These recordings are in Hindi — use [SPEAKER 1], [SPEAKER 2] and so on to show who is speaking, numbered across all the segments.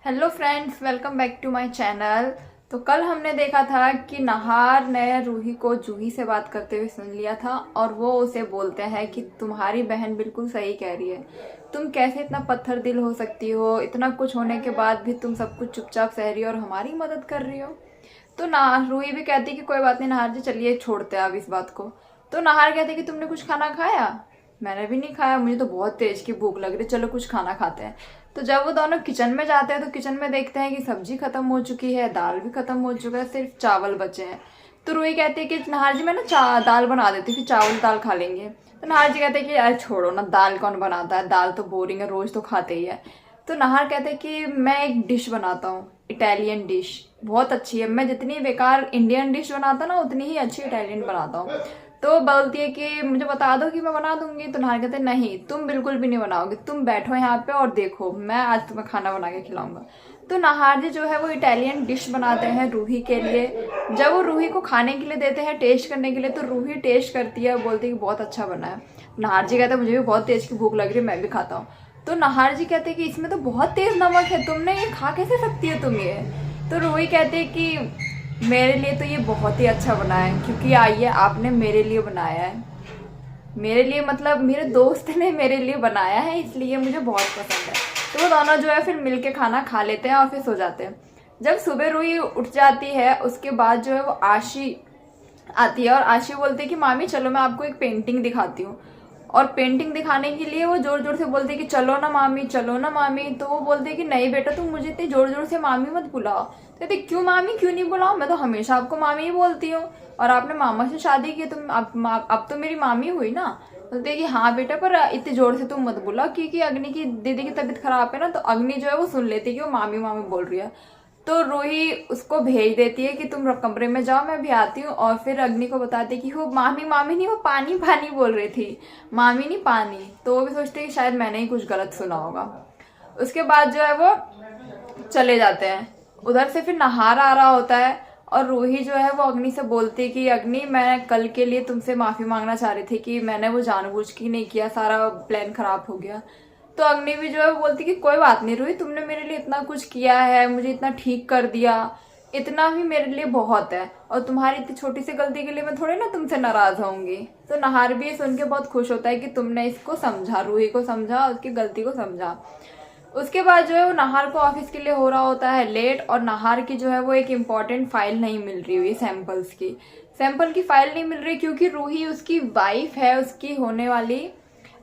[SPEAKER 1] Hello friends, welcome back to my channel. तो कल हमने देखा था कि नाहार ने रूही को जूही से बात करते हुए सुन लिया था और वो उसे बोलते हैं कि तुम्हारी बहन बिल्कुल सही कह रही है। तुम कैसे इतना पत्थर दिल हो सकती हो, इतना कुछ होने के बाद भी तुम सब कुछ चुपचाप सह रही हो और हमारी मदद कर रही हो। तो ना रूही भी कहती कि कोई बात नहीं नाहार जी, चलिए छोड़ते हैं अब इस बात को। तो नाहार कहते कि तुमने कुछ खाना खाया। मैंने भी नहीं खाया, मुझे तो बहुत तेज की भूख लग रही, चलो कुछ खाना खाते हैं। तो जब वो दोनों किचन में जाते हैं तो किचन में देखते हैं कि सब्जी खत्म हो चुकी है, दाल भी खत्म हो चुका है, सिर्फ चावल बचे हैं। तो रूही कहती है कि नाहार जी मैं ना दाल बना देती, फिर चावल दाल खा लेंगे। तो नाहार जी कहते हैं कि यार छोड़ो ना, दाल कौन बनाता है, दाल तो बोरिंग है, रोज तो खाते ही है। तो नाहार कहते हैं कि मैं एक डिश बनाता हूँ, इटालियन डिश, बहुत अच्छी है। मैं जितनी बेकार इंडियन डिश बनाता ना उतनी ही अच्छी इटालियन बनाता हूँ। तो बोलती है कि मुझे बता दो कि मैं बना दूंगी। तो नाहार कहते हैं नहीं, तुम बिल्कुल भी नहीं बनाओगे, तुम बैठो यहाँ पे और देखो, मैं आज तुम्हें खाना बना के खिलाऊंगा। तो नाहार जी जो है वो इटालियन डिश बनाते हैं रूही के लिए। जब वो रूही को खाने के लिए देते हैं, टेस्ट करने के लिए, तो रूही टेस्ट करती है और बोलती है कि बहुत अच्छा बना है। नाहार जी कहते हैं मुझे भी बहुत तेज की भूख लग रही है, मैं भी खाता हूँ। तो नाहार जी कहते हैं कि इसमें तो बहुत तेज नमक है, तुमने ये खा कैसे सकती है तुम ये। तो रूही कहते हैं कि मेरे लिए तो ये बहुत ही अच्छा बना है, क्योंकि आइए आपने मेरे लिए बनाया है। मेरे लिए मतलब मेरे दोस्त ने मेरे लिए बनाया है, इसलिए मुझे बहुत पसंद है। तो वो दोनों जो है फिर मिलके खाना खा लेते हैं और फिर सो जाते हैं। जब सुबह रूही उठ जाती है उसके बाद जो है वो आशी आती है और आशी बोलती है कि मामी चलो मैं आपको एक पेंटिंग दिखाती हूँ। और पेंटिंग दिखाने के लिए वो जोर जोर से बोलती है कि चलो ना मामी, चलो ना मामी। तो वो बोलती है कि नहीं बेटा, तुम मुझे इतनी जोर जोर से मामी मत बुलाओ। तो कहते क्यों मामी, क्यों नहीं बुलाओ, मैं तो हमेशा आपको मामी ही बोलती हूँ, और आपने मामा से शादी की, तुम अब तो मेरी मामी हुई ना। बोलते कि हाँ बेटा, पर इतनी जोर से तुम मत बुलाओ, क्योंकि अग्नि की दीदी की तबीयत खराब है ना, तो अग्नि जो है वो सुन लेती है कि वो मामी मामी बोल रही है। तो रूही उसको भेज देती है कि तुम कमरे में जाओ, मैं भी आती हूँ। और फिर अग्नि को बताती है कि वो मामी मामी नहीं, वो पानी पानी बोल रही थी, मामी नहीं पानी। तो वो भी सोचती है कि शायद मैंने ही कुछ गलत सुना होगा। उसके बाद जो है वो चले जाते हैं। उधर से फिर नाहार आ रहा होता है और रूही जो है वो अग्नि से बोलती है कि अग्नि, मैं कल के लिए तुमसे माफी मांगना चाह रही थी कि मैंने वो जानबूझ के नहीं किया, सारा प्लान खराब हो गया। तो अग्नि भी जो है वो बोलती कि कोई बात नहीं रूही, तुमने मेरे लिए इतना कुछ किया है, मुझे इतना ठीक कर दिया, इतना भी मेरे लिए बहुत है, और तुम्हारी इतनी छोटी सी गलती के लिए मैं थोड़ी ना तुमसे नाराज होंगी। तो नाहार भी ये सुन के बहुत खुश होता है कि तुमने इसको समझा, रूही को समझा, उसकी गलती को समझा। उसके बाद जो है वो नाहार को ऑफिस के लिए हो रहा होता है लेट, और नाहार की जो है वो एक इम्पॉर्टेंट फाइल नहीं मिल रही हुई, सैंपल्स की, सैंपल की फाइल नहीं मिल रही, क्योंकि रूही उसकी वाइफ है, उसकी होने वाली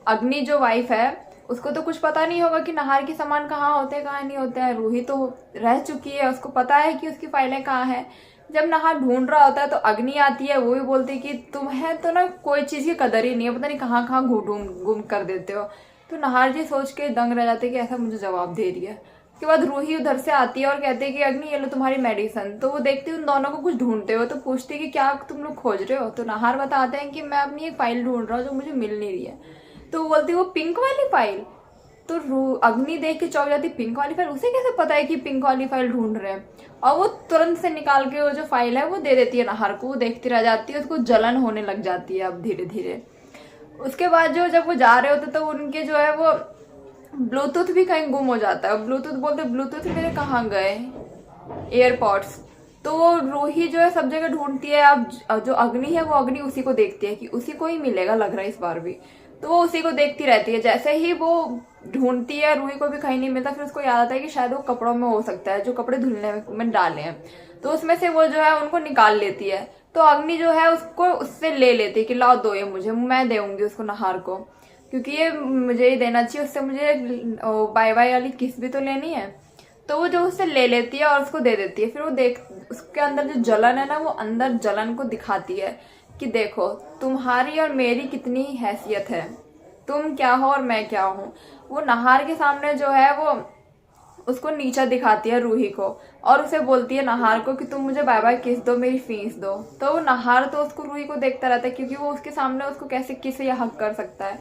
[SPEAKER 1] अग्नि जो वाइफ है, उसको तो कुछ पता नहीं होगा कि नाहार के सामान कहाँ होते हैं कहाँ नहीं होते हैं। रूही तो रह चुकी है, उसको पता है कि उसकी फाइलें कहाँ हैं। जब नाहार ढूंढ रहा होता है तो अग्नि आती है, वो भी बोलती है कि तुम्हें तो ना कोई चीज की कदर ही नहीं है, पता नहीं कहाँ कहाँ घूम गुम कर देते हो। तो नाहार जी सोच के दंग रह जाते कि ऐसा मुझे जवाब दे रही है। उसके बाद रूही उधर से आती है और कहते हैं कि अग्नि ये लो तुम्हारी मेडिसिन। तो वो देखती है उन दोनों को कुछ ढूंढते हो, तो पूछती है कि क्या तुम लोग खोज रहे हो। तो नाहार बताते हैं कि मैं अपनी एक फाइल ढूंढ रहा हूँ जो मुझे मिल नहीं रही है। तो वो बोलती है वो पिंक वाली फाइल। तो अग्नि देख के चौंक जाती, पिंक वाली फाइल, उसे कैसे पता है कि पिंक वाली फाइल ढूंढ रहे हैं। और वो तुरंत से निकाल के वो जो फाइल है वो दे देती है नाहर को। वो देखती रह जाती है, उसको जलन होने लग जाती है अब धीरे धीरे। उसके बाद जो जब वो जा रहे होते तो उनके जो है वो ब्लूटूथ भी कहीं गुम हो जाता है। ब्लूटूथ बोलते ब्लूटूथ मेरे कहाँ गए, एयरपॉड्स। तो रूही जो है सब जगह ढूंढती है। अब जो अग्नि है वो अग्नि उसी को देखती है कि उसी को ही मिलेगा लग रहा है इस बार भी। तो वो उसी को देखती रहती है। जैसे ही वो ढूंढती है, रूही को भी कहीं नहीं मिलता, फिर उसको याद आता है कि शायद वो कपड़ों में हो सकता है, जो कपड़े धुलने में डाले हैं। तो उसमें से वो जो है उनको निकाल लेती है। तो अग्नि जो है उसको उससे ले लेती है कि लाओ दो ये मुझे, मैं दूंगी उसको नाहार को, क्योंकि ये मुझे ही देना चाहिए, उससे मुझे बाय बाय वाली किस भी तो लेनी है। तो वो जो उससे ले लेती है और उसको दे देती है। फिर वो देख उसके अंदर जो जलन है ना, वो अंदर जलन को दिखाती है कि देखो तुम्हारी और मेरी कितनी हैसियत है, तुम क्या हो और मैं क्या हूँ। वो नाहार के सामने जो है वो उसको नीचा दिखाती है रूही को, और उसे बोलती है नाहार को कि तुम मुझे बाय बाय किस दो, मेरी फीस दो। तो वो नाहार तो उसको रूही को देखता रहता है, क्योंकि वो उसके सामने उसको कैसे किस या हक कर सकता है।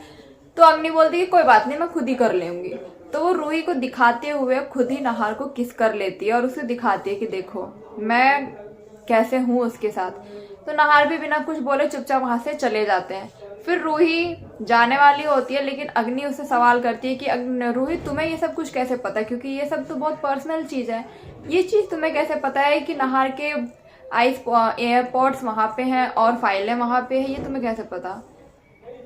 [SPEAKER 1] तो अग्नि बोलती है कोई बात नहीं, मैं खुद ही कर लूंगी। तो वो रूही को दिखाते हुए खुद ही नाहार को किस कर लेती है और उसे दिखाती है कि देखो मैं कैसे हूँ उसके साथ। तो नाहार भी बिना कुछ बोले चुपचाप वहां से चले जाते हैं। फिर रूही जाने वाली होती है, लेकिन अग्नि उससे सवाल करती है कि रूही तुम्हें ये सब कुछ कैसे पता है, क्योंकि ये सब तो बहुत पर्सनल चीज़ है, ये चीज़ तुम्हें कैसे पता है कि नहार के एयरपोर्ट्स वहाँ पे हैं और फाइलें वहाँ पे है, ये तुम्हें कैसे पता।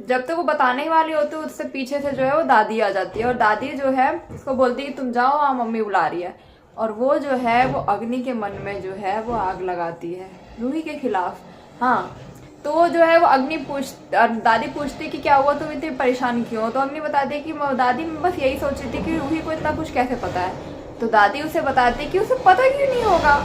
[SPEAKER 1] जब तक वो बताने वाली होती है उससे पीछे से जो है वो दादी आ जाती है, और दादी जो है उसको बोलती है कि तुम जाओ, हाँ मम्मी बुला रही है, और वो जो है वो अग्नि के मन में जो है वो आग लगाती है रूही के खिलाफ। हाँ, तो वो जो है वो दादी पूछती कि क्या हुआ, तुम इतनी परेशान क्यों हो, तो अग्नि बताती है कि दादी मैं बस यही सोच रही थी कि रूही को इतना कुछ कैसे पता है। तो दादी उसे बताती है कि उसे पता क्यों नहीं होगा,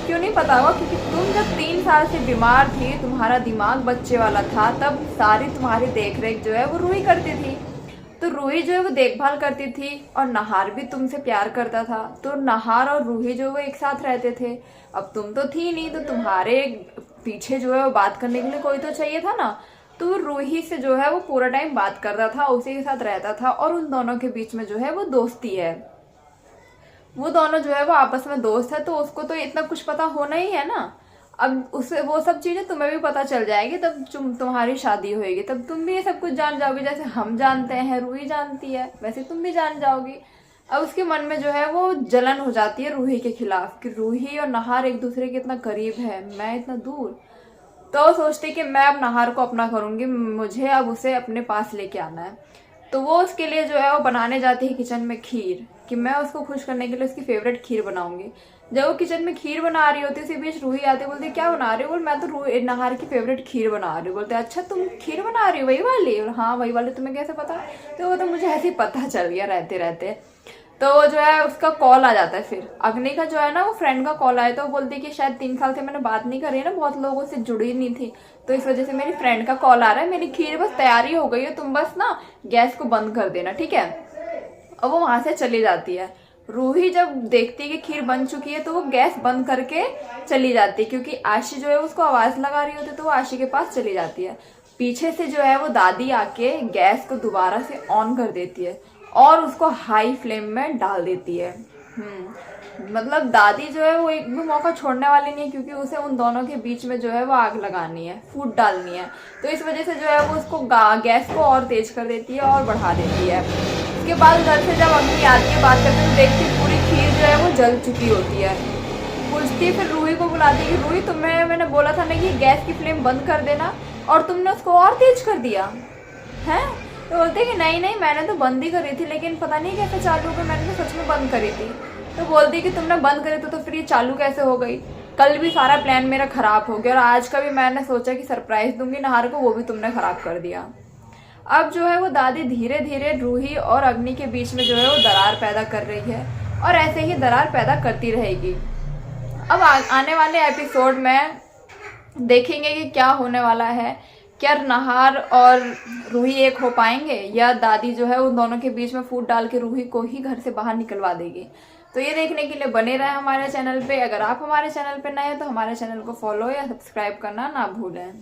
[SPEAKER 1] क्यों नहीं पता होगा, क्योंकि तुम जब 3 साल से बीमार थी, तुम्हारा दिमाग बच्चे वाला था, तब सारी तुम्हारी देख रेख जो है वो रूही करती थी। तो रूही जो है वो देखभाल करती थी, और नहार भी तुमसे प्यार करता था, तो नहार और रूही जो वो एक साथ रहते थे। अब तुम तो थी नहीं, तो तुम्हारे पीछे जो है वो बात करने के लिए कोई तो चाहिए था ना। तो रूही से जो है वो पूरा टाइम बात करता था, उसी के साथ रहता था, और उन दोनों के बीच में जो है वो दोस्ती है, वो दोनों जो है वो आपस में दोस्त है, तो उसको तो इतना कुछ पता होना ही है ना। अब उसे वो सब चीजें तुम्हें भी पता चल जाएगी, तब तुम्हारी शादी होएगी, तब तुम भी ये सब कुछ जान जाओगे, जैसे हम जानते हैं, रूही जानती है, वैसे तुम भी जान जाओगी। अब उसके मन में जो है वो जलन हो जाती है रूही के खिलाफ, कि रूही और नहार एक दूसरे के इतना करीब है, मैं इतना दूर। तो वो सोचती कि मैं अब नहार को अपना करूंगी, मुझे अब उसे अपने पास लेके आना है। तो वो उसके लिए जो है वो बनाने जाती है किचन में खीर, कि मैं उसको खुश करने के लिए उसकी फेवरेट खीर बनाऊंगी। जब वो किचन में खीर बना रही होती है, उसी बीच रूही आती है, बोलती क्या बना रही हो, बोल मैं तो नहार की फेवरेट खीर बना रही हूँ। बोलते अच्छा तुम खीर बना रही हो, वही वाली, हाँ वही वाली, तुम्हें कैसे पता। तो वो तो मुझे ऐसे ही पता चल गया रहते रहते। तो जो है उसका कॉल आ जाता है, फिर अग्नि का जो है ना वो फ्रेंड का कॉल आया, तो वो बोलती है कि शायद 3 साल से मैंने बात नहीं करी है ना, बहुत लोगों से जुड़ी नहीं थी, तो इस वजह से मेरी फ्रेंड का कॉल आ रहा है, मेरी खीर बस तैयारी हो गई है, तुम बस ना गैस को बंद कर देना, ठीक है। और वो वहां से चली जाती है। रूही जब देखती है कि खीर बन चुकी है, तो वो गैस बंद करके चली जाती है, क्योंकि आशी जो है उसको आवाज लगा रही होती है, तो वो आशी के पास चली जाती है। पीछे से जो है वो दादी आके गैस को दोबारा से ऑन कर देती है और उसको हाई फ्लेम में डाल देती है। मतलब दादी जो है वो एक भी मौका छोड़ने वाली नहीं है, क्योंकि उसे उन दोनों के बीच में जो है वो आग लगानी है, फूट डालनी है। तो इस वजह से जो है वो उसको गैस को और तेज कर देती है और बढ़ा देती है। उसके बाद घर से जब अग्नि आती है बात करते, तो देखती पूरी खीर जो है वो जल चुकी होती है। पूछती फिर रूही को बुलाती कि रूही तुम्हें मैंने बोला था ना कि गैस की फ्लेम बंद कर देना, और तुमने उसको और तेज कर दिया है। तो बोलते कि नहीं नहीं मैंने तो बंद ही करी थी, लेकिन पता नहीं कैसे चालू हो गई, मैंने तो सच में बंद करी थी। तो बोलती कि तुमने बंद करी तो फिर ये चालू कैसे हो गई, कल भी सारा प्लान मेरा खराब हो गया, और आज का भी मैंने सोचा कि सरप्राइज दूंगी नहार को, वो भी तुमने खराब कर दिया। अब जो है वो दादी धीरे धीरे रूही और अग्नि के बीच में जो है वो दरार पैदा कर रही है, और ऐसे ही दरार पैदा करती रहेगी। अब आने वाले एपिसोड में देखेंगे कि क्या होने वाला है, क्या नहार और रूही एक हो पाएंगे, या दादी जो है उन दोनों के बीच में फूट डाल के रूही को ही घर से बाहर निकलवा देगी। तो ये देखने के लिए बने रहे हमारे चैनल पे। अगर आप हमारे चैनल पे नए हैं तो हमारे चैनल को फॉलो या सब्सक्राइब करना ना भूलें।